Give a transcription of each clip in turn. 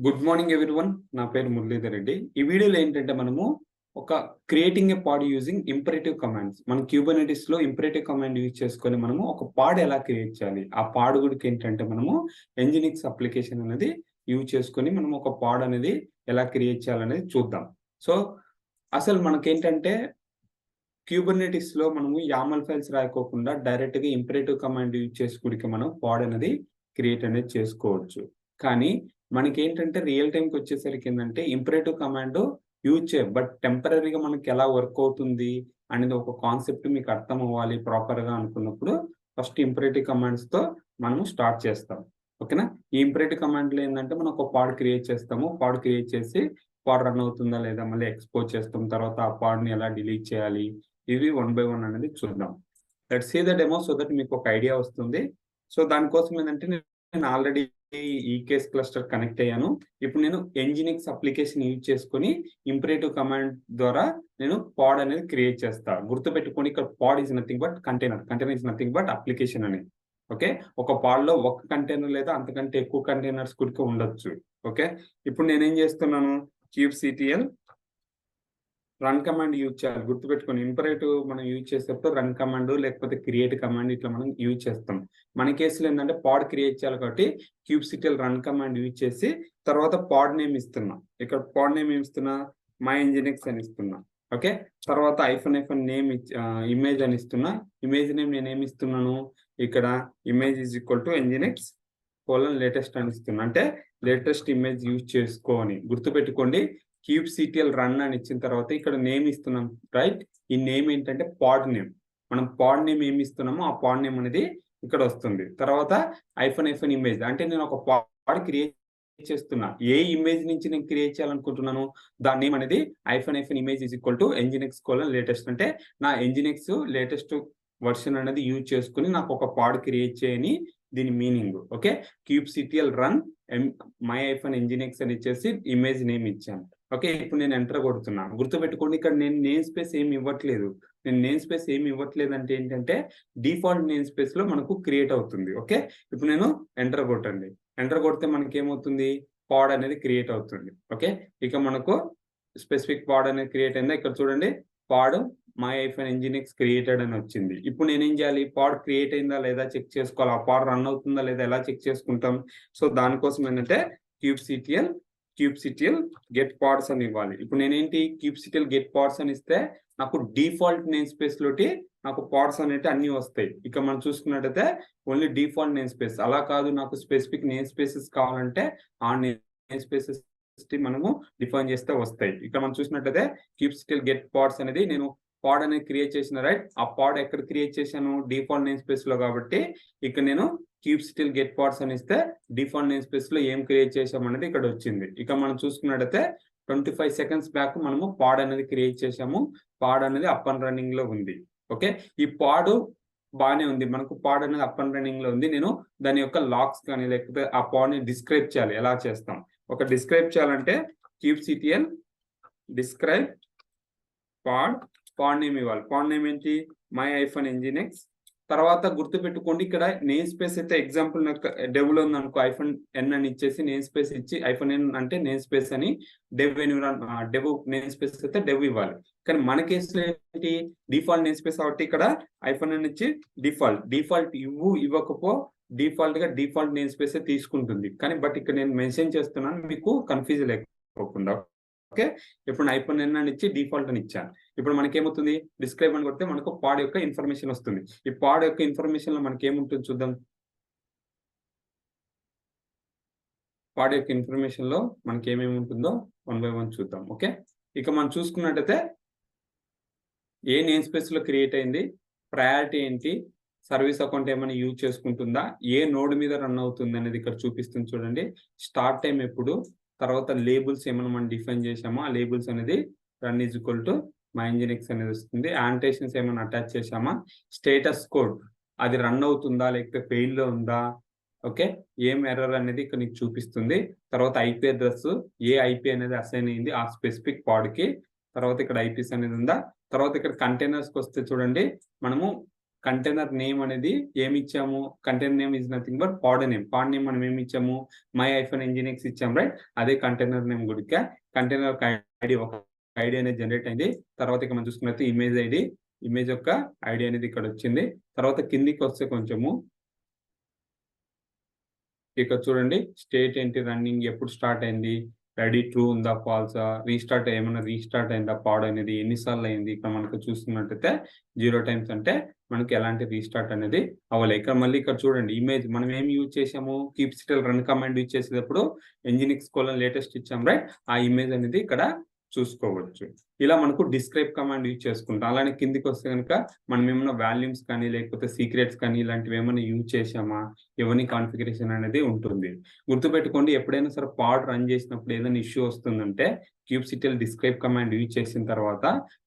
Good morning everyone. నా పేరు మురళీధర్ రెడ్డి. ఈ వీడియోలో ఏంటంటే మనము ఒక creating a pod using imperative commands. మనం క్యూబర్నెటిస్ లో ఇంపరేటివ్ కమాండ్ యూజ్ చేసుకొని మనము ఒక పాడ్ ఎలా క్రియేట్ చేయాలి, ఆ పాడ్ గుడికి ఏంటంటే మనము ఎంజినిక్స్ అప్లికేషన్ అనేది యూజ్ చేసుకొని మనం ఒక పాడ్ అనేది ఎలా క్రియేట్ చేయాలనేది చూద్దాం. సో అసలు మనకేంటంటే క్యూబర్నెటిస్ లో మనము యామల్ ఫైల్స్ రాయకోకుండా డైరెక్ట్ గా ఇంపరేటివ్ కమాండ్ యూజ్ చేసుకుడికి మనం పాడ్ అనేది క్రియేట్ అనేది చేసుకోవచ్చు. కానీ మనకేంటంటే రియల్ టైంకి వచ్చేసరికి ఏంటంటే ఇంపరేటివ్ కమాండ్ యూజ్ చేయ బట్ టెంపరరీగా మనకి ఎలా వర్క్ అవుతుంది అనేది ఒక కాన్సెప్ట్ మీకు అర్థం అవ్వాలి ప్రాపర్ గా అనుకున్నప్పుడు ఫస్ట్ ఇంపరేటివ్ కమాండ్స్ తో మనము స్టార్ట్ చేస్తాం. ఓకేనా? ఈ ఇంపరేటివ్ కమాండ్ లో ఏంటంటే మనం ఒక పాడ్ క్రియేట్ చేస్తాము. పాడ్ క్రియేట్ చేసి పాడ్ రన్ అవుతుందా లేదా మళ్ళీ ఎక్స్పోర్ట్ చేస్తాం. తర్వాత ఆ పాడ్ ని ఎలా డిలీట్ చేయాలి, ఇవి వన్ బై వన్ అనేది చూద్దాం. Let's see the demo so that మీకు ఒక ఐడియా వస్తుంది. సో దానికోసం ఏంటంటే నేను ఆల్రెడీ ఈ కేస్ క్లస్టర్ కనెక్ట్ అయ్యాను. ఇప్పుడు నేను ఎంజినిక్స్ అప్లికేషన్ యూజ్ చేసుకొని ఇంపరేటివ్ కమాండ్ ద్వారా నేను పాడ్ అనేది క్రియేట్ చేస్తా. గుర్తుపెట్టుకొని ఇక్కడ pod is nothing but container is nothing but application అనేది. ఓకే, ఒక పాడ్ లో ఒక కంటైనర్ లేదా అంతకంటే ఎక్కువ కంటైనర్స్ కూడా ఉండొచ్చు. ఓకే, ఇప్పుడు నేనేం చేస్తున్నాను, క్యూబ్సిటిఎల్ రన్ కమాండ్ యూజ్ చేయాలి. గుర్తుపెట్టుకొని ఇంపరేటివ్ మనం యూజ్ చేసేటప్పుడు రన్ కమాండ్ లేకపోతే క్రియేట్ కమాండ్ ఇట్లా మనం యూజ్ చేస్తాం. మన కేసులో ఏంటంటే పాడ్ క్రియేట్ చేయాలి కాబట్టి క్యూబ్సిటిఎల్ రన్ కమాండ్ యూజ్ చేసి తర్వాత పాడ్ నేమ్ ఇస్తున్నా. ఇక్కడ పాడ్ నేమ్ ఇస్తున్నా, మై ఎంజినిక్స్ అని ఇస్తున్నా. ఓకే, తర్వాత ఐఫన్ నేమ్ ఇమేజ్ అని ఇస్తున్నా. ఇమేజ్ నేమ్ నేను ఏమి ఇస్తున్నాను, ఇక్కడ image is equal to Nginx latest అని ఇస్తున్నా. అంటే లేటెస్ట్ ఇమేజ్ యూజ్ చేసుకోని గుర్తుపెట్టుకోండి. క్యూబ్సిటిఎల్ రన్ అని ఇచ్చిన తర్వాత ఇక్కడ నేమ్ ఇస్తున్నాం, రైట్? ఈ నేమ్ ఏంటంటే పాడ్ నేమ్. మనం పాడ్ నేమ్ ఏమి ఇస్తున్నామో ఆ పాడ్ నేమ్ అనేది ఇక్కడ వస్తుంది. తర్వాత ఐఫన్ ఇమేజ్ అంటే నేను ఒక పాడ్ క్రియేట్ చేస్తున్నా. ఏ ఇమేజ్ నుంచి నేను క్రియేట్ చేయాలనుకుంటున్నాను దాని నేమ్ అనేది hyphen image is equal to Nginx latest. అంటే నా ఎంజినిక్స్ లేటెస్ట్ వర్షన్ అనేది యూజ్ చేసుకుని నాకు ఒక పాడ్ క్రియేట్ చేయని దీని meaning. Okay, kubectl run my Nginx అని ఇచ్చేసి ఇమేజ్ నేమ్ ఇచ్చాను. ఓకే, ఇప్పుడు నేను ఎంటర్ కొడుతున్నాను. గుర్తుపెట్టుకోండి, ఇక్కడ నేను నేమ్ స్పేస్ ఏమి ఇవ్వట్లేదు. నేను నేమ్ స్పేస్ ఏమి ఇవ్వట్లేదు అంటే ఏంటంటే డిఫాల్ట్ నేమ్ స్పేస్ లో మనకు క్రియేట్ అవుతుంది. ఓకే, ఇప్పుడు నేను ఎంటర్ కొట్టండి. ఎంటర్ కొడితే మనకి ఏమవుతుంది, పాడ్ అనేది క్రియేట్ అవుతుంది. ఓకే, ఇక మనకు స్పెసిఫిక్ పాడ్ అనేది క్రియేట్ అయిందా, ఇక్కడ చూడండి పాడ్ మై ఎంజినిక్స్ క్రియేటెడ్ అని వచ్చింది. ఇప్పుడు నేనేం చేయాలి, పాడ్ క్రియేట్ అయిందా లేదా చెక్ చేసుకోవాలి. ఆ పాడ్ రన్ అవుతుందా లేదా ఎలా చెక్ చేసుకుంటాం. సో దానికోసం ఏంటంటే క్యూబ్సిటిఎల్ గెట్ పాడ్స్ అని ఇవ్వాలి. ఇప్పుడు నేనేంటి క్యూబ్సిటిఎల్ గెట్ పాడ్స్ అని ఇస్తే నాకు డిఫాల్ట్ నేమ్ స్పేస్ లోటి నాకు పాడ్స్ అనేవి అన్ని వస్తాయి. ఇక మనం చూసుకున్నట్టయితే ఓన్లీ డిఫాల్ట్ నేమ్ స్పేస్. అలా కాదు, నాకు స్పెసిఫిక్ నేమ్ స్పేసెస్ కావాలంటే ఆ నేమ్ స్పేసెస్ మనము డిఫైన్ చేస్తే వస్తాయి. ఇక్కడ మనం చూసినట్టయితే క్యూబ్సిటిఎల్ గెట్ పాడ్స్ అనేది నేను పాడ్ అనేది క్రియేట్ చేసిన, రైట్? ఆ పాడ్ ఎక్కడ క్రియేట్ చేశాను, డిఫాల్ట్ నేమ్ స్పేస్ లో. కాబట్టి ఇక్కడ నేను క్యూబ్సిటిఎల్ గెట్ పాడ్స్ అని ఇస్తే డిఫాల్ట్ నేమ్ స్పేస్ లో ఏం క్రియేట్ చేసాము అనేది ఇక్కడ వచ్చింది. ఇక మనం చూసుకున్నట్టయితే 25 సెకండ్స్ బ్యాక్ మనము పాడ్ అనేది క్రియేట్ చేసాము. పాడ్ అనేది అప్ అండ్ రన్నింగ్ లో ఉంది. ఓకే, ఈ పాడ్ బాగానే ఉంది, మనకు పాడ్ అనేది అప్ అండ్ రన్నింగ్ లో ఉంది. నేను దాని యొక్క లాక్స్ కానీ లేకపోతే ఆ పాడ్ ని డిస్క్రైబ్ చేయాలి. ఎలా చేస్తాం, ఒక డిస్క్రైబ్ చేయాలంటే క్యూబ్సిటిఎల్ డిస్క్రైబ్ పాడ్ నేమ్ ఇవ్వాలి. పాడ్ నేమ్ ఏంటి, మై ఎంజినిక్స్. తర్వాత గుర్తుపెట్టుకోండి, ఇక్కడ నేమ్ స్పేస్ అయితే ఎగ్జాంపుల్ నాకు డెవ్ లో ఉంది అనుకో, ఎన్ అని ఇచ్చేసి నేమ్ స్పేస్ ఇచ్చి ఎన్ అంటే నేమ్ స్పేస్ అని డెవ్ నేమ్ స్పేస్ అయితే డెవ్ ఇవ్వాలి. కానీ మన కేసులో ఏంటి, డిఫాల్ట్ నేమ్ స్పేస్ కాబట్టి ఇక్కడ ఎన్ ఇచ్చి డిఫాల్ట్ ఇవ్వకపో డిఫాల్ట్ నేమ్ స్పేస్ తీసుకుంటుంది. కానీ బట్ ఇక్కడ నేను మెన్షన్ చేస్తున్నాను మీకు కన్ఫ్యూజ్ లేకపోకుండా. ఓకే, ఇప్పుడు ఎన్ అని ఇచ్చి డిఫాల్ట్ అని ఇచ్చాను. ఇప్పుడు మనకి ఏమవుతుంది, డిస్క్రైబ్ అని కొడితే మనకు పాడ్ యొక్క ఇన్ఫర్మేషన్ వస్తుంది. ఈ పాడ్ యొక్క ఇన్ఫర్మేషన్ లో మనకి ఏముంటుంది చూద్దాం. పాడ్ యొక్క ఇన్ఫర్మేషన్ లో మనకి ఏమేమి ఉంటుందో వన్ బై వన్ చూద్దాం. ఓకే, ఇక మనం చూసుకున్నట్టయితే ఏ నేమ్ స్పేస్ లో క్రియేట్ అయింది, ప్రయారిటీ ఏంటి, సర్వీస్ అకౌంట్ ఏమైనా యూజ్ చేసుకుంటుందా, ఏ నోడ్ మీద రన్ అవుతుంది అనేది ఇక్కడ చూపిస్తుంది చూడండి. స్టార్ట్ టైం ఎప్పుడు, తర్వాత లేబుల్స్ ఏమైనా మనం డిఫైన్ చేసామో ఆ లేబుల్స్ అనేది run is equal to my Nginx అనేది వస్తుంది. ఆంటేషన్స్ ఏమైనా అటాచ్ చేసామా, స్టేటస్ కోడ్ అది రన్ అవుతుందా లేకపోతే ఫెయిల్ లో ఉందా, ఓకే, ఏం ఎర్రర్ అనేది ఇక్కడ నీకు చూపిస్తుంది. తర్వాత ఐపీ అడ్రస్, ఏ ఐపీ అనేది అసైన్ అయింది ఆ స్పెసిఫిక్ పాడ్ కి. తర్వాత ఇక్కడ ఐపీస్ అనేది ఉందా. తర్వాత ఇక్కడ కంటైనర్స్ కి వస్తే చూడండి, మనము కంటైనర్ నేమ్ అనేది ఏమి ఇచ్చాము, container name is nothing but pod name. Pod name మనం ఏమి ఇచ్చాము, my-nginx ఇచ్చాం, రైట్? అదే కంటైనర్ నేమ్ గుడిక కంటైనర్ ఐడి ఒక ఐడి అనేది జనరేట్ అయింది. తర్వాత ఇక్కడ మనం చూసుకున్నట్టు ఇమేజ్ ఐడి, ఇమేజ్ యొక్క ఐడి అనేది ఇక్కడ వచ్చింది. తర్వాత కిందికి వస్తే కొంచెము ఇక్కడ చూడండి, స్టేట్ ఏంటి, రన్నింగ్ ఎప్పుడు స్టార్ట్ అయింది, రెడీ ట్రూ ఉందా ఫాల్సా, రీస్టార్ట్ ఏమైనా రీస్టార్ట్ అయిందా పాడ్ అనేది, ఎన్నిసార్లు అయింది. ఇక్కడ మనకు చూసుకున్నట్టయితే 0 టైమ్స్ అంటే మనకి ఎలాంటి రీస్టార్ట్ అనేది అవ్వలేదు. ఇక్కడ మళ్ళీ ఇక్కడ చూడండి ఇమేజ్ మనం ఏం యూజ్ చేసాము, kubectl రన్ కమాండ్ యూజ్ చేసేటప్పుడు nginx:\latest ఇచ్చాం, రైట్? ఆ ఇమేజ్ అనేది ఇక్కడ చూసుకోవచ్చు. ఇలా మనకు డిస్క్రైబ్ కమాండ్ యూజ్ చేసుకుంటాం. అలానే కిందికి వస్తే కనుక మనం ఏమైనా వాల్యూమ్స్ కానీ లేకపోతే సీక్రెట్స్ కానీ ఇలాంటివి ఏమైనా యూజ్ చేసామా, ఇవన్నీ కాన్ఫిగరేషన్ అనేది ఉంటుంది. గుర్తుపెట్టుకోండి, ఎప్పుడైనా సరే పాడ్ రన్ చేసినప్పుడు ఏదైనా ఇష్యూ వస్తుందంటే kubectl డిస్క్రైబ్ కమాండ్ యూజ్ చేసిన తర్వాత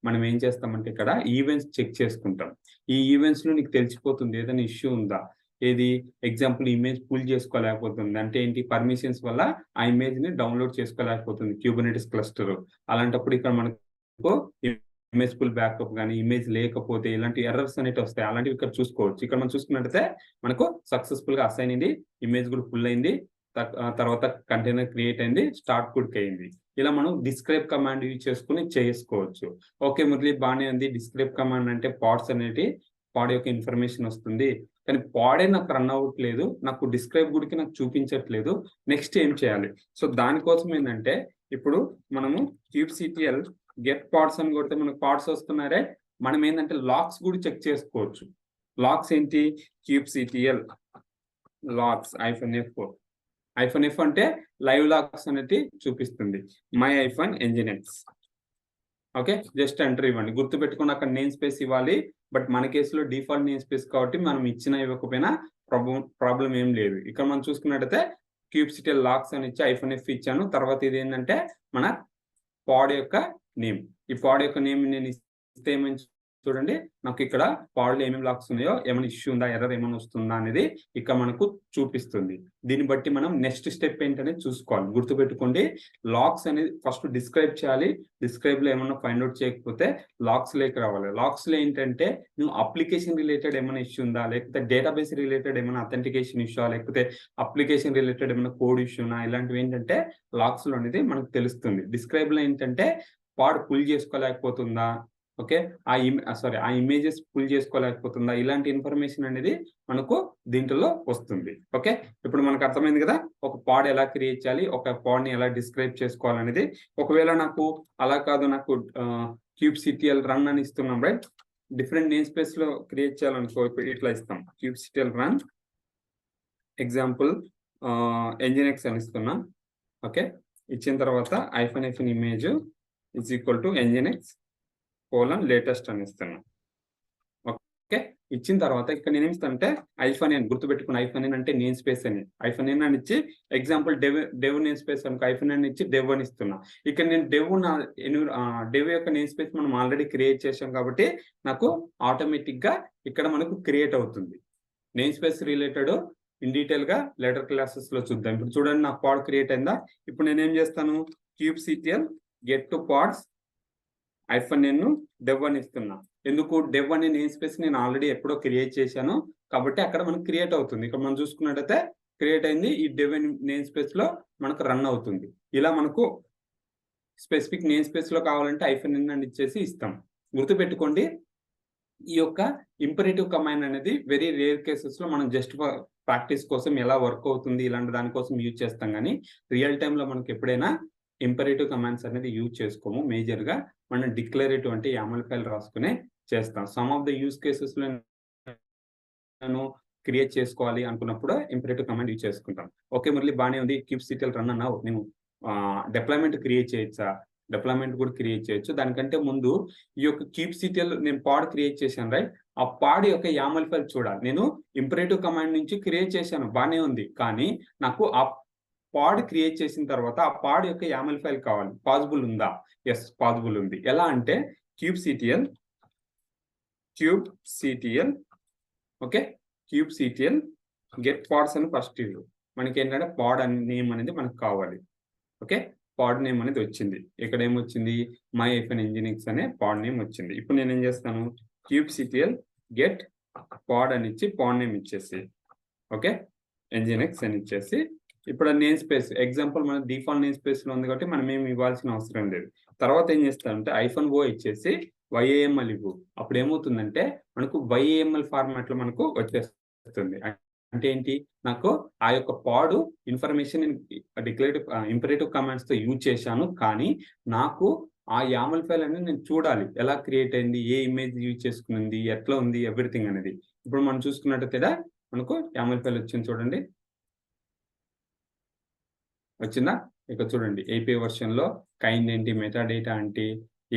మనం ఏం చేస్తామంటే ఇక్కడ ఈవెంట్స్ చెక్ చేసుకుంటాం. ఈ ఈవెంట్స్ లో నీకు తెలిసిపోతుంది ఏదైనా ఇష్యూ ఉందా. ఏది ఎగ్జాంపుల్ ఇమేజ్ పుల్ చేసుకోలేకపోతుంది అంటే ఏంటి, పర్మిషన్స్ వల్ల ఆ ఇమేజ్ ని డౌన్లోడ్ చేసుకోలేకపోతుంది Kubernetes క్లస్టర్. అలాంటప్పుడు ఇక్కడ మనకు ఇమేజ్ పుల్ బ్యాకప్ కానీ ఇమేజ్ లేకపోతే ఇలాంటి ఎర్రర్స్ అనేవి వస్తాయి. అలాంటివి ఇక్కడ చూసుకోవచ్చు. ఇక్కడ మనం చూసుకున్నట్టయితే మనకు సక్సెస్ఫుల్ గా అసైన్ అయింది, ఇమేజ్ కూడా ఫుల్ అయింది, తర్వాత కంటైనర్ క్రియేట్ అయింది, స్టార్ట్ కూడా అయింది. ఇలా మనం డిస్క్రైబ్ కమాండ్ యూజ్ చేసుకుని చేసుకోవచ్చు. ఓకే మురళి, బాగానే ఉంది. డిస్క్రైబ్ కమాండ్ అంటే పాడ్స్ అనేటి పాడ్ యొక్క ఇన్ఫర్మేషన్ వస్తుంది, కానీ పాడే నాకు రన్ అవ్వట్లేదు, నాకు డిస్క్రైబ్ గుడికి నాకు చూపించట్లేదు, నెక్స్ట్ ఏం చేయాలి? సో దానికోసం ఏంటంటే ఇప్పుడు మనము kubectl గెట్ పాడ్స్ అని కొడితే మనకు పాడ్స్ వస్తున్నారే, మనం ఏంటంటే లాక్స్ కూడా చెక్ చేసుకోవచ్చు. లాక్స్ ఏంటి, kubectl లాక్స్ -f అంటే లైవ్ లాక్స్ అనేది చూపిస్తుంది, my-nginx. ఓకే, జస్ట్ ఎంటర్ ఇవ్వండి. గుర్తుపెట్టుకుని అక్కడ నేమ్ స్పేస్ ఇవ్వాలి, బట్ మన కేసులో డిఫాల్ట్ నేమ్ స్పేస్ కాబట్టి మనం ఇచ్చినా ఇవ్వకపోయినా ప్రాబ్లం ఏం లేదు. ఇక్కడ మనం చూసుకున్నట్టయితే kubectl లాక్స్ అని ఇచ్చి -f ఇచ్చాను. తర్వాత ఇది ఏంటంటే మన పాడ్ యొక్క నేమ్. ఈ పాడ్ యొక్క నేమ్ నేను ఇస్తే ఏమని చూడండి, నాకు ఇక్కడ పాడ్లో ఏమేమి లాక్స్ ఉన్నాయో, ఏమైనా ఇష్యూ ఉందా, ఎర్రర్ ఏమైనా వస్తుందా అనేది ఇక్కడ మనకు చూపిస్తుంది. దీన్ని బట్టి మనం నెక్స్ట్ స్టెప్ ఏంటనేది చూసుకోవాలి. గుర్తుపెట్టుకోండి, లాక్స్ అనేది ఫస్ట్ డిస్క్రైబ్ చేయాలి. డిస్క్రైబ్ లో ఏమైనా ఫైండ్ అవుట్ చేయకపోతే లాక్స్ లేక రావాలి. లాక్స్ లో ఏంటంటే నువ్వు అప్లికేషన్ రిలేటెడ్ ఏమైనా ఇష్యూ ఉందా, లేకపోతే డేటాబేస్ రిలేటెడ్ ఏమైనా అథెంటికేషన్ ఇష్యూ, లేకపోతే అప్లికేషన్ రిలేటెడ్ ఏమైనా కోడ్ ఇష్యూనా, ఇలాంటివి ఏంటంటే లాక్స్ లో అనేది మనకు తెలుస్తుంది. డిస్క్రైబ్ లో ఏంటంటే పాడ్ పుల్ చేసుకోలేకపోతుందా, ఓకే, ఆ ఇమేజెస్ పుల్ చేసుకోలేకపోతుందా, ఇలాంటి ఇన్ఫర్మేషన్ అనేది మనకు దీంట్లో వస్తుంది. ఓకే, ఇప్పుడు మనకు అర్థమైంది కదా ఒక పాడ్ ఎలా క్రియేట్ చేయాలి, ఒక పాడ్ ని ఎలా డిస్క్రైబ్ చేసుకోవాలనేది. ఒకవేళ నాకు అలా కాదు, నాకు kubectl రన్ అని ఇస్తున్నాం, రైట్? డిఫరెంట్ నేమ్ స్పేస్ లో క్రియేట్ చేయాలనుకో, ఇట్లా ఇస్తాం kubectl రన్ ఎగ్జాంపుల్ nginx అని ఇస్తున్నా. ఓకే, ఇచ్చిన తర్వాత -f ఇమేజ్ = nginx:\latest అని ఇస్తున్నాను. ఓకే, ఇచ్చిన తర్వాత ఇక్కడ నేను ఏమిస్తానంటే -n గుర్తుపెట్టుకుని, -n అంటే నేమ్ స్పేస్ అని, -n అని ఇచ్చి ఎగ్జాంపుల్ డెవ్ నేమ్ స్పేస్ అనుకో -n ఇచ్చి డెవ్ అని ఇస్తున్నా. ఇక్కడ నేను డెవ్ యొక్క నేమ్ స్పేస్ మనం ఆల్రెడీ క్రియేట్ చేసాం కాబట్టి నాకు ఆటోమేటిక్ గా ఇక్కడ మనకు క్రియేట్ అవుతుంది. Name space related in detail గా లేటర్ క్లాసెస్ లో చూద్దాం. ఇప్పుడు చూడండి, నాకు పాడ్ క్రియేట్ అయిందా. ఇప్పుడు నేను ఏం చేస్తాను, kubectl get to pods -n dev అని ఇస్తున్నా. ఎందుకు, డెవ్ అనే నేమ్ స్పేస్ నేను ఆల్రెడీ ఎప్పుడో క్రియేట్ చేశాను కాబట్టి అక్కడ మనకు క్రియేట్ అవుతుంది. ఇక్కడ మనం చూసుకున్నట్టయితే క్రియేట్ అయింది, ఈ డెవ్ నేమ్ స్పేస్ లో మనకు రన్ అవుతుంది. ఇలా మనకు స్పెసిఫిక్ నేమ్ స్పేస్ లో కావాలంటే -n అని ఇచ్చేసి ఇస్తాం. గుర్తుపెట్టుకోండి, ఈ యొక్క ఇంపరేటివ్ కమాండ్ అనేది వెరీ రేర్ కేసెస్ లో మనం జస్ట్ ప్రాక్టీస్ కోసం ఎలా వర్క్ అవుతుంది ఇలాంటి దానికోసం యూజ్ చేస్తాం, కానీ రియల్ టైమ్ లో మనకి ఎప్పుడైనా ఇంపరేటివ్ కమాండ్స్ అనేది యూజ్ చేసుకోము. మేజర్ గా మనం డిక్లరేటివ్ అంటే YAML ఫైల్ రాసుకునే చేస్తాం. Some of the use cases లో నేను క్రియేట్ చేసుకోవాలి అనుకున్నప్పుడు ఇంపరేటివ్ కమాండ్ యూజ్ చేసుకుంటాం. ఓకే మురళి, బాగానే ఉంది. kubectl రన్ అన్నావు, నేను డిప్లాయ్మెంట్ క్రియేట్ చేయొచ్చా? డిప్లాయ్మెంట్ కూడా క్రియేట్ చేయొచ్చు. దానికంటే ముందు ఈ యొక్క kubectl నేను పాడ్ క్రియేట్ చేశాను, రైట్? ఆ పాడ్ యొక్క YAML ఫైల్ చూడాలి. నేను ఇంపరేటివ్ కమాండ్ నుంచి క్రియేట్ చేశాను, బాగానే ఉంది, కానీ నాకు ఆ పాడ్ క్రియేట్ చేసిన తర్వాత ఆ పాడ్ యొక్క YAML ఫైల్ కావాలి. పాసిబుల్ ఉందా? ఎస్, పాసిబుల్ ఉంది. ఎలా అంటే kubectl okay, kubectl get pods అని ఫస్ట్ ఇవ్వు. మనకి ఏంటంటే పాడ్ నేమ్ అనేది మనకు కావాలి. ఓకే, పాడ్ నేమ్ అనేది వచ్చింది. ఇక్కడ ఏమొచ్చింది, my-nginx అనే పాడ్ నేమ్ వచ్చింది. ఇప్పుడు నేను ఏం చేస్తాను, kubectl గెట్ పాడ్ అని ఇచ్చి పాడ్ నేమ్ ఇచ్చేసి ఓకే nginx అని ఇచ్చేసి ఇప్పుడు నేమ్ స్పేస్ ఎగ్జాంపుల్ మన డిఫాల్ట్ నేమ్ స్పేస్ లో ఉంది కాబట్టి మనం ఏమి ఇవ్వాల్సిన అవసరం లేదు. తర్వాత ఏం చేస్తామంటే -o ఇచ్చేసి YAML ఇవ్వు. అప్పుడు ఏమవుతుందంటే మనకు YAML ఫార్మాట్ లో మనకు వచ్చేస్తుంది. అంటే ఏంటి, నాకు ఆ యొక్క పాడ్ ఇన్ఫర్మేషన్ ఇంపరేటివ్ కమాండ్స్ తో యూజ్ చేశాను, కానీ నాకు ఆ YAML ఫైల్ అనేది నేను చూడాలి, ఎలా క్రియేట్ అయింది, ఏ ఇమేజ్ యూజ్ చేసుకునింది, ఎట్లా ఉంది, ఎవ్రీథింగ్ అనేది. ఇప్పుడు మనం చూసుకున్నట్టయితే మనకు YAML ఫైల్ వచ్చింది చూడండి, వచ్చిందా? ఇక్కడ చూడండి API వర్షన్ లో కైండ్ ఏంటి, మెటా డేటా అంటే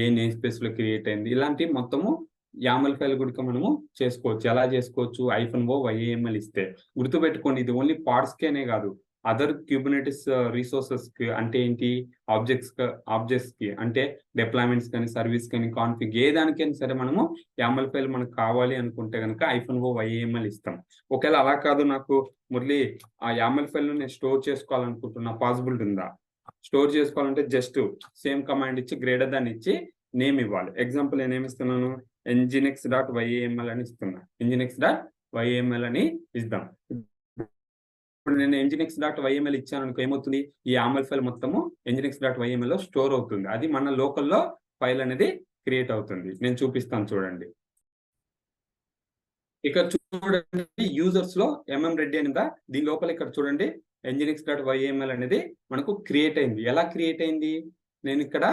ఏ నేమ్ స్పేస్ లో క్రియేట్ అయింది, ఇలాంటి మొత్తము YAML ఫైల్ గుడిక మనము చేసుకోవచ్చు. ఎలా చేసుకోవచ్చు, -o YAML ఇస్తే. గుర్తుపెట్టుకోండి, ఇది ఓన్లీ పార్ట్స్ కేనే కాదు, అదర్ క్యూబర్నెటిస్ రిసోర్సెస్ కి, అంటే ఏంటి ఆబ్జెక్ట్స్ కి, అంటే డిప్లాయ్మెంట్స్ కానీ, సర్వీస్ కానీ, కాన్ఫిగ్ ఏ దానికైనా సరే మనము YAML ఫైల్ మనకు కావాలి అనుకుంటే కనుక -o YAML ఇస్తాం. ఒకవేళ అలా కాదు, నాకు మురళి ఆ YAML ఫైల్ నేను స్టోర్ చేసుకోవాలనుకుంటున్నా, పాసిబిలిటీ ఉందా? స్టోర్ చేసుకోవాలంటే జస్ట్ సేమ్ కమాండ్ ఇచ్చి గ్రేటర్ దాన్ ఇచ్చి నేమ్ ఇవ్వాలి. ఎగ్జాంపుల్ నేను ఏమి ఇస్తున్నాను, nginx.yaml అని ఇస్తున్నా. nginx.yaml అని ఇద్దాం. ఇప్పుడు నేను nginx.yaml ఇచ్చాను అనుకో, ఏమవుతుంది, ఈ YAML ఫైల్ మొత్తము nginx.yaml లో స్టోర్ అవుతుంది. అది మన లోకల్లో ఫైల్ అనేది క్రియేట్ అవుతుంది. నేను చూపిస్తాను చూడండి. ఇక్కడ చూడండి యూజర్స్ లో రెడ్డి అనిందా, దీని లోపల ఇక్కడ చూడండి nginx.yaml అనేది మనకు క్రియేట్ అయింది. ఎలా క్రియేట్ అయింది, నేను ఇక్కడ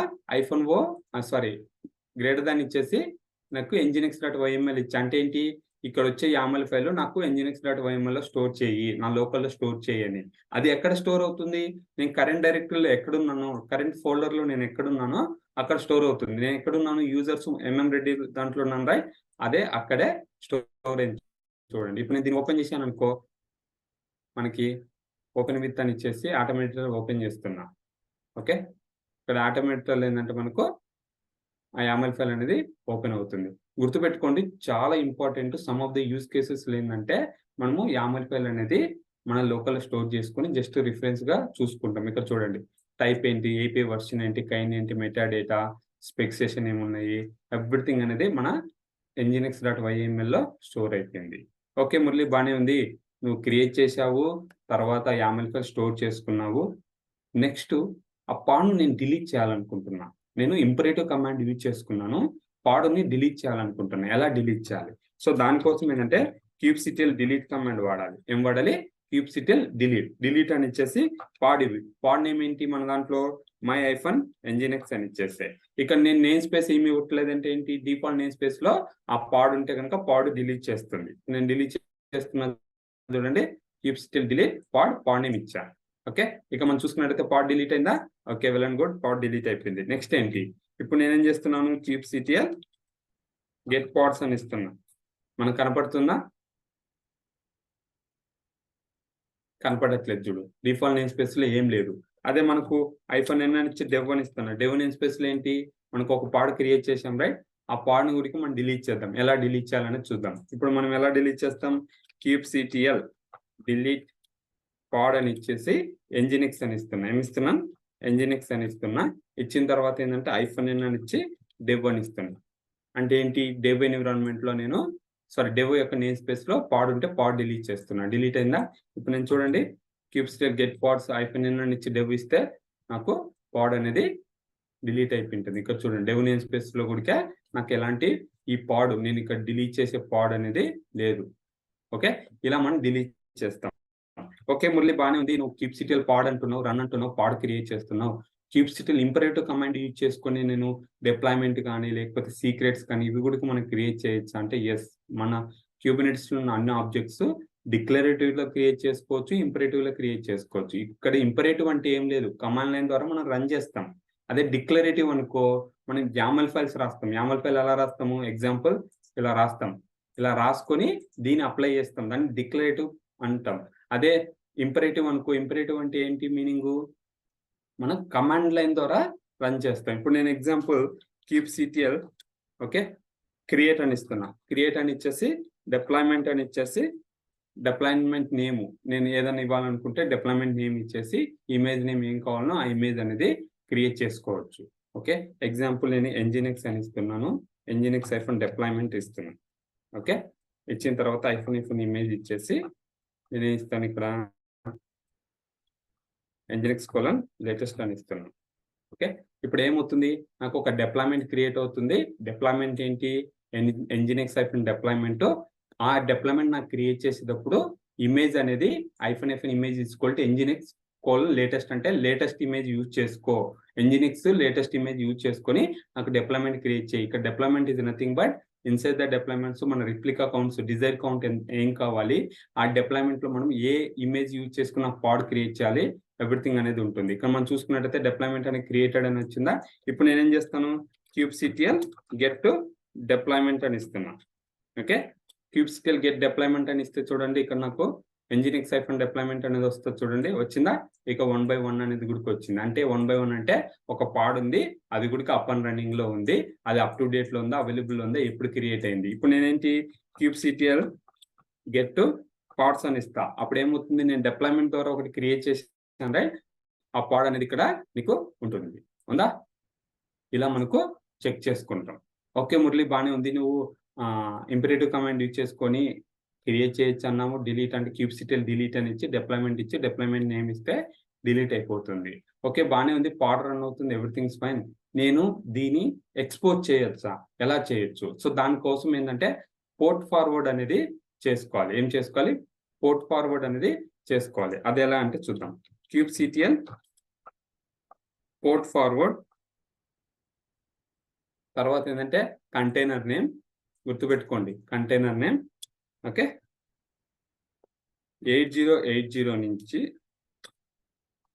-o గ్రేటర్ దాన్ ఇచ్చేసి నాకు nginx.yaml ఇచ్చా. అంటే ఏంటి, ఇక్కడ వచ్చే YAML ఫైల్ నాకు nginx.yaml లో స్టోర్ చేయి, నా లోకల్లో స్టోర్ చేయని. అది ఎక్కడ స్టోర్ అవుతుంది, నేను కరెంట్ డైరెక్టరీలో ఎక్కడున్నానో, కరెంట్ ఫోల్డర్ లో నేను ఎక్కడున్నానో అక్కడ స్టోర్ అవుతుంది. నేను ఎక్కడున్నాను, యూజర్స్ రెడ్డి దాంట్లో ఉన్నాను రైట్, అదే అక్కడే స్టోరేజ్. చూడండి, ఇప్పుడు నేను దీన్ని ఓపెన్ చేశాను అనుకో, మనకి ఓపెన్ విత్ అని ఇచ్చేసి ఆటోమేటిక్ ఓపెన్ చేస్తున్నా. ఓకే, ఇక్కడ ఆటోమేటిక్ ఏంటంటే మనకు ఆ YAML ఫైల్ అనేది ఓపెన్ అవుతుంది. గుర్తుపెట్టుకోండి, చాలా important. Some of the use cases ఏంటంటే మనము YAML ఫైల్ అనేది మన లోకల్ స్టోర్ చేసుకొని జస్ట్ రిఫరెన్స్ గా చూసుకుంటాం. ఇక్కడ చూడండి, టైప్ ఏంటి, API వర్షన్ ఏంటి, కైండ్ ఏంటి, మెటా డేటా, స్పెసిఫికేషన్ ఏమున్నాయి, ఎవ్రీథింగ్ అనేది మన nginx.yaml లో స్టోర్ అయిపోయింది. ఓకే మురళి, బానే ఉంది, నువ్వు క్రియేట్ చేశావు, తర్వాత YAML ఫైల్ స్టోర్ చేసుకున్నావు. నెక్స్ట్ ఆ పాడ్ను నేను డిలీట్ చేయాలనుకుంటున్నా. నేను ఇంపరేటివ్ కమాండ్ యూజ్ చేసుకున్నాను, పాడ్ని డిలీట్ చేయాలనుకుంటున్నా. ఎలా డిలీట్ చేయాలి? సో దానికోసం ఏంటంటే kubectl డిలీట్ కమాండ్ వాడాలి. ఏం వాడాలి, kubectl డిలీట్ అని ఇచ్చేసి పాడ్ నేమ్ ఏంటి, మన దాంట్లో my-nginx అని ఇచ్చేస్తే, ఇక్కడ నేను నేమ్ స్పేస్ ఏమి ఇవ్వట్లేదంటే ఏంటి, డిఫాల్ట్ నేమ్ స్పేస్ లో ఆ పాడ్ ఉంటే కనుక పాడ్ డిలీట్ చేస్తుంది. నేను డిలీట్ చేస్తున్నా చూడండి, kubectl డిలీట్ పాడ్ నేమ్ ఇచ్చా. ఓకే, ఇక మనం చూసుకున్నట్టయితే పాడ్ డిలీట్ అయిందా? Okay, well and good, pod delete అయిపోయింది. నెక్స్ట్ ఏంటి, ఇప్పుడు నేనేం చేస్తున్నాను, kubectl గెట్ పాడ్స్ అని ఇస్తున్నా. మనకు కనపడుతుందా? కనపడట్లేదు చూడు, డిఫాల్ట్ నేమ్ స్పేస్ లో ఏం లేదు. అదే మనకు -n అని ఇచ్చి dev అని ఇస్తున్నా. dev నేమ్ స్పేస్ లో ఏంటి, మనకు ఒక పాడ్ క్రియేట్ చేసాం రైట్, ఆ పాడ్ గురికి మనం డిలీట్ చేద్దాం. ఎలా డిలీట్ చేయాలనేది చూద్దాం. ఇప్పుడు మనం ఎలా డిలీట్ చేస్తాం, kubectl డిలీట్ పాడ్ అని ఇచ్చేసి nginx అని ఇస్తున్నా. ఏమి ఇస్తున్నాం, nginx అని ఇస్తున్నా. ఇచ్చిన తర్వాత ఏంటంటే -n అని ఇచ్చి dev అని ఇస్తున్నా. అంటే ఏంటి, dev ఎన్విరాన్మెంట్ లో నేను dev యొక్క నేమ్ స్పేస్ లో పాడ్ ఉంటే పాడ్ డిలీట్ చేస్తున్నా. డిలీట్ అయిందా? ఇప్పుడు నేను చూడండి, kubectl గెట్ పాడ్స్ -n అని ఇచ్చి dev ఇస్తే నాకు పాడ్ అనేది డిలీట్ అయిపోయింటుంది. ఇక్కడ చూడండి, dev నేమ్ స్పేస్ లో కూడా నాకు ఎలాంటి ఈ పాడ్, నేను ఇక్కడ డిలీట్ చేసే పాడ్ అనేది లేదు. ఓకే, ఇలా మనం డిలీట్ చేస్తాం. ఓకే మురళి, బానే ఉంది, నువ్వు kubectl పాడ్ అంటున్నావు, రన్ అంటున్నావు, పాడ్ క్రియేట్ చేస్తున్నావు. kubectl ఇంపరేటివ్ కమాండ్ యూజ్ చేసుకొని నేను డిప్లాయ్మెంట్ కానీ, లేకపోతే సీక్రెట్స్ కానీ, ఇవి కూడా మనం క్రియేట్ చేయొచ్చు అంటే ఎస్, మన Kubernetes లో ఉన్న అన్ని ఆబ్జెక్ట్స్ డిక్లరేటివ్ లో క్రియేట్ చేసుకోవచ్చు, ఇంపరేటివ్ లో క్రియేట్ చేసుకోవచ్చు. ఇక్కడ ఇంపరేటివ్ అంటే ఏం లేదు, కమాండ్ లైన్ ద్వారా మనం రన్ చేస్తాం. అదే డిక్లరేటివ్ అనుకో, మనం YAML ఫైల్స్ రాస్తాం. YAML ఫైల్ ఎలా రాస్తాము, ఎగ్జాంపుల్ ఇలా రాస్తాం, ఇలా రాసుకొని దీన్ని అప్లై చేస్తాం, దాన్ని డిక్లరేటివ్ అంటాం. అదే ఇంపరేటివ్ అనుకో, ఇంపరేటివ్ అంటే ఏంటి మీనింగ్, మనం కమాండ్ లైన్ ద్వారా రన్ చేస్తాం. ఇప్పుడు నేను ఎగ్జాంపుల్ kubectl ఓకే క్రియేట్ అని ఇస్తున్నా. క్రియేట్ అని ఇచ్చేసి డిప్లాయ్మెంట్ అని ఇచ్చేసి డిప్లాయ్మెంట్ నేమ్ నేను ఏదైనా ఇవ్వాలనుకుంటే డిప్లాయ్మెంట్ నేమ్ ఇచ్చేసి ఇమేజ్ నేమ్ ఏం కావాలనో ఆ ఇమేజ్ అనేది క్రియేట్ చేసుకోవచ్చు. ఓకే, ఎగ్జాంపుల్ నేను nginx అని ఇస్తున్నాను, nginx-deployment ఇస్తున్నాను. ఓకే, ఇచ్చిన తర్వాత ఐఫోన్ ఇమేజ్ ఇచ్చేసి నేను ఇస్తాను ఇక్కడ ఎన్జినిక్స్ కోలన్ లేటెస్ట్ అని ఇస్తున్నాను. ఓకే, ఇప్పుడు ఏమవుతుంది, నాకు ఒక డిప్లాయ్మెంట్ క్రియేట్ అవుతుంది. డిప్లాయ్మెంట్ ఏంటి, ఎన్జినిక్స్ డిప్లాయ్మెంట్. ఆ డిప్లాయ్మెంట్ నాకు క్రియేట్ చేసేటప్పుడు ఇమేజ్ అనేది hyphen image equal to Nginx colon latest, అంటే లేటెస్ట్ ఇమేజ్ యూజ్ చేసుకో, ఎన్జినిక్స్ లేటెస్ట్ ఇమేజ్ యూజ్ చేసుకొని నాకు డిప్లాయ్మెంట్ క్రియేట్ చేయి. ఇక్కడ deployment is nothing but inside the deployments మన రిప్లికా కౌంట్స్, డిజైర్ కౌంట్ ఏం కావాలి, ఆ డిప్లాయ్మెంట్ లో మనం ఏ ఇమేజ్ యూజ్ చేసుకున్న పాడ్ క్రియేట్ చేయాలి, ఎవ్రీథింగ్ అనేది ఉంటుంది. ఇక్కడ మనం చూసుకున్నట్టయితే డిప్లాయ్మెంట్ అనేది క్రియేటెడ్ అని వచ్చిందా. ఇప్పుడు నేనేం చేస్తాను, kubectl get డిప్లాయ్మెంట్ అని ఇస్తున్నా. ఓకే, kubectl get డిప్లాయ్మెంట్ అని ఇస్తే చూడండి, ఇక్కడ నాకు ఎన్జినిక్స్ డిప్లాయ్మెంట్ అనేది వస్తుంది చూడండి, వచ్చిందా. ఇక 1 by 1 అనేది గుడికి వచ్చింది. అంటే 1 by 1 అంటే ఒక పాడ్ ఉంది, అది గుడికి అప్ అండ్ రన్నింగ్ లో ఉంది, అది అప్ టు డేట్ లో ఉందా, అవైలబుల్ ఉందా, ఎప్పుడు క్రియేట్ అయింది. ఇప్పుడు నేనేంటి kubectl get పాడ్స్ అని ఇస్తా. అప్పుడు ఏమవుతుంది, నేను డిప్లాయ్మెంట్ ద్వారా ఒకటి క్రియేట్ చేసి రైట్, ఆ పాడ్ అనేది ఇక్కడ నీకు ఉంటుంది, ఉందా. ఇలా మనకు చెక్ చేసుకుంటాం. ఓకే మురళి, బాగానే ఉంది, నువ్వు ఇంపరేటివ్ కమాండ్ యూజ్ చేసుకొని క్రియేట్ చేయొచ్చు అన్నాము. డిలీట్ అంటే kubectl డిలీట్ అని ఇచ్చి డిప్లాయ్మెంట్ ఇచ్చి డిప్లాయ్మెంట్ నేమ్ ఇస్తే డిలీట్ అయిపోతుంది. ఓకే, బాగానే ఉంది, పాడ్ రన్ అవుతుంది, ఎవ్రీథింగ్స్ ఫైన్. నేను దీన్ని ఎక్స్పోర్ట్ చేయొచ్చా, ఎలా చేయొచ్చు. సో దానికోసం ఏంటంటే పోర్ట్ ఫార్వర్డ్ అనేది చేసుకోవాలి. ఏం చేసుకోవాలి, పోర్ట్ ఫార్వర్డ్ అనేది చేసుకోవాలి. అది ఎలా అంటే చూద్దాం. kubectl పోర్ట్ ఫార్వర్డ్, తర్వాత ఏంటంటే కంటైనర్ నేమ్, గుర్తుపెట్టుకోండి కంటైనర్ నేమ్. ఓకే, 8080 నుంచి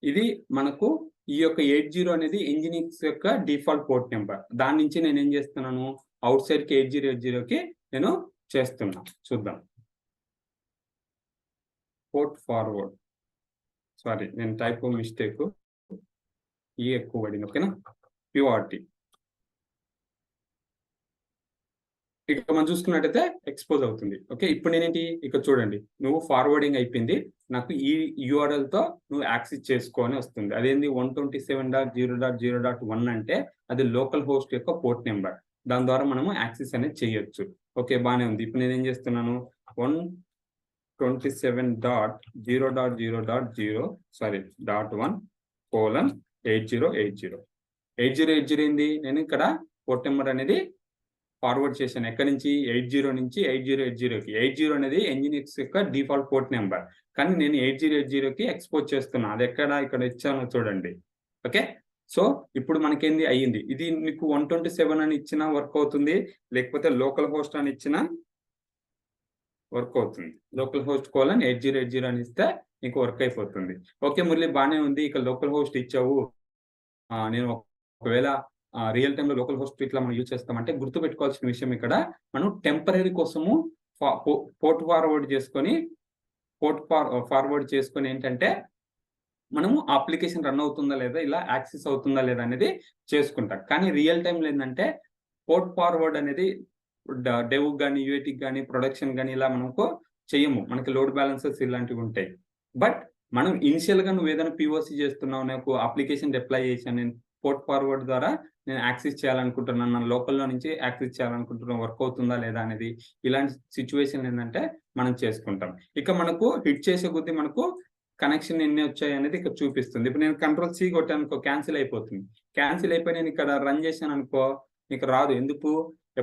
ఇది మనకు ఈ యొక్క 80 అనేది ఎన్జినిక్స్ యొక్క డిఫాల్ట్ పోర్ట్ నెంబర్. దాని నుంచి నేను ఏం చేస్తున్నాను, అవుట్ సైడ్ కి 8080కి నేను చేస్తున్నా. చూద్దాం. పోర్ట్ ఫార్వర్డ్, సారీ నేను టైప్ మిస్టేక్, ఈ ఎక్కువ పడింది. ఓకేనా, ప్యూఆర్టీ. ఇక మనం చూసుకున్నట్టయితే ఎక్స్పోజ్ అవుతుంది. ఓకే, ఇప్పుడు నేనేంటి, ఇక్కడ చూడండి, నువ్వు ఫార్వర్డింగ్ అయిపోయింది, నాకు ఈ URL తో నువ్వు యాక్సెస్ చేసుకొని వస్తుంది. అదేంది 127.0.0.1 అంటే అది లోకల్ హోస్ట్ యొక్క పోర్ట్ నెంబర్. దాని ద్వారా మనము యాక్సెస్ అనేది చేయొచ్చు. ఓకే, బాగానే ఉంది. ఇప్పుడు నేను ఏం చేస్తున్నాను, 127.0.0.0 8080 ఏంది, నేను ఇక్కడ పోర్ట్ నెంబర్ అనేది ఫార్వర్డ్ చేశాను. ఎక్కడి నుంచి, 80 నుంచి 8080కి. 80 అనేది ఎన్జినిక్స్ యొక్క డిఫాల్ట్ పోర్ట్ నెంబర్, కానీ నేను 8080కి ఎక్స్పోర్ట్ చేస్తున్నా. అది ఎక్కడ, ఇక్కడ ఇచ్చాను చూడండి. ఓకే, సో ఇప్పుడు మనకేంది అయ్యింది. ఇది మీకు 127 అని ఇచ్చినా వర్క్ అవుతుంది, లేకపోతే లోకల్ హోస్ట్ అని ఇచ్చినా వర్క్ అవుతుంది. లోకల్ హోస్ట్ కోలన్ 8080 అని ఇస్తే నీకు వర్క్ అయిపోతుంది. ఓకే మురళి, బాగానే ఉంది. ఇక లోకల్ హోస్ట్ ఇచ్చావు, నేను ఒకవేళ రియల్ టైమ్ లో లోకల్ హోస్ట్ ఇట్లా మనం యూజ్ చేస్తామంటే గుర్తుపెట్టుకోవాల్సిన విషయం, ఇక్కడ మనం టెంపరీ కోసము పోర్ట్ ఫార్వర్డ్ చేసుకొని ఏంటంటే మనము అప్లికేషన్ రన్ అవుతుందా లేదా, ఇలా యాక్సెస్ అవుతుందా లేదా అనేది చేసుకుంటాం. కానీ రియల్ టైంలో ఏంటంటే పోర్ట్ ఫార్వర్డ్ అనేది డెవ్ కానీ యూఐటీకి కానీ ప్రొడక్షన్ కానీ ఇలా మనకు చెయ్యము. మనకి లోడ్ బ్యాలెన్సెస్ ఇలాంటివి ఉంటాయి. బట్ మనం ఇనిషియల్ గా నువ్వు ఏదైనా పిఓసి చేస్తున్నావు, నాకు అప్లికేషన్ డిప్లాయ్ చేశాను, నేను పోర్ట్ ఫార్వర్డ్ ద్వారా నేను యాక్సెస్ చేయాలనుకుంటున్నాను, నా లోకల్లో నుంచి యాక్సెస్ చేయాలనుకుంటున్నాను, వర్క్ అవుతుందా లేదా అనేది, ఇలాంటి సిచ్యువేషన్ ఏంటంటే మనం చేసుకుంటాం. ఇక మనకు హిట్ చేసే కొద్దీ మనకు కనెక్షన్ ఎన్ని వచ్చాయి అనేది ఇక్కడ చూపిస్తుంది. ఇప్పుడు నేను Ctrl+C కొట్టాను అనుకో, క్యాన్సిల్ అయిపోతుంది. క్యాన్సిల్ అయిపోయి నేను ఇక్కడ రన్ చేశాను అనుకో, నీకు రాదు. ఎందుకు,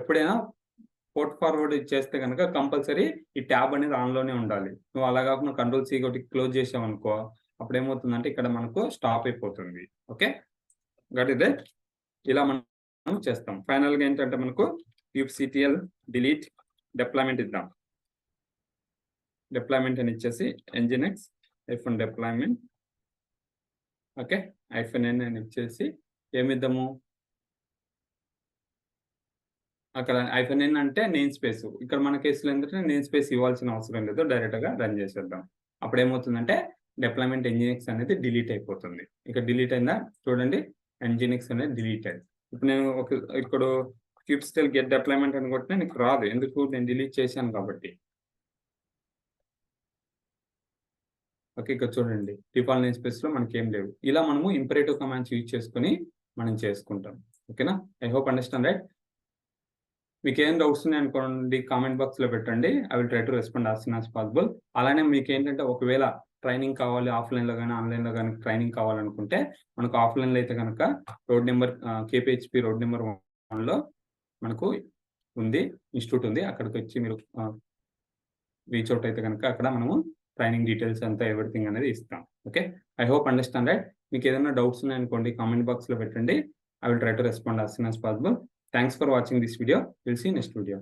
ఎప్పుడైనా పోర్ట్ ఫార్వర్డ్ చేస్తే కనుక కంపల్సరీ ఈ ట్యాబ్ అనేది ఆన్లోనే ఉండాలి. నువ్వు అలా కాకుండా Ctrl+C కొట్టి క్లోజ్ చేసావు అనుకో, అప్పుడు ఏమవుతుందంటే ఇక్కడ మనకు స్టాప్ అయిపోతుంది. ఓకే, గట్ ఇదే, ఇలా మనం చేస్తాం. ఫైనల్ గా ఏంటంటే మనకు kubectl డిలీట్ డిప్లాయ్మెంట్ ఇద్దాం. డిప్లాయ్మెంట్ అని ఇచ్చేసి nginx -deployment, ఓకే, -n అని ఇచ్చేసి ఏమిద్దాము, అక్కడ -n అంటే నేమ్ స్పేస్. ఇక్కడ మన కేసులో ఏంటంటే నేమ్ స్పేస్ ఇవ్వాల్సిన అవసరం లేదు, డైరెక్ట్ గా రన్ చేసేద్దాం. అప్పుడు ఏమవుతుందంటే డిప్లాయ్మెంట్ nginx అనేది డిలీట్ అయిపోతుంది. ఇక్కడ డిలీట్ అయిందా చూడండి, nginx అనేది డిలీట్ అయింది. ఇప్పుడు నేను ఇప్పుడు kubectl get డిప్లాయ్మెంట్ అని కొట్టినా నీకు రాదు. ఎందుకు, నేను డిలీట్ చేశాను కాబట్టి. ఓకే, ఇక్కడ చూడండి డిఫాల్ట్ నేమ్ స్పేస్ లో మనకి ఏం లేవు. ఇలా మనము ఇంపరేటివ్ కమాండ్స్ యూజ్ చేసుకొని మనం చేసుకుంటాం. ఓకేనా, ఐ హోప్ అండర్స్టాండ్ రైట్. మీకు ఏం డౌట్స్ ఉన్నాయనుకోండి కామెంట్ బాక్స్‌లో పెట్టండి. I will try to respond as soon as possible. అలానే మీకేంటంటే ఒకవేళ ట్రైనింగ్ కావాలి ఆఫ్‌లైన్‌లో గాని, ఆన్‌లైన్‌లో గాని ట్రైనింగ్ కావాలనుకుంటే మనకు ఆఫ్‌లైన్‌లో అయితే గనక కేపీహెచ్‌పీ రోడ్ నెంబర్ 1లో మనకు ఉంది. ఇన్‌స్టిట్యూట్ ఉంది. అక్కడికొచ్చి మీరు రీచ్ ఔట్ అయితే గనక అక్కడ మనము ట్రైనింగ్ డీటెయిల్స్ అంతా ఎవ్రీథింగ్ అనేది ఇస్తాం. Okay. I hope understand right. మీకేదైనా డౌట్స్ ఉన్నాయనుకోండి కామెంట్ బాక్స్‌లో పెట్టండి. I will try to respond as soon as possible. Thanks for watching this video. Will see next video.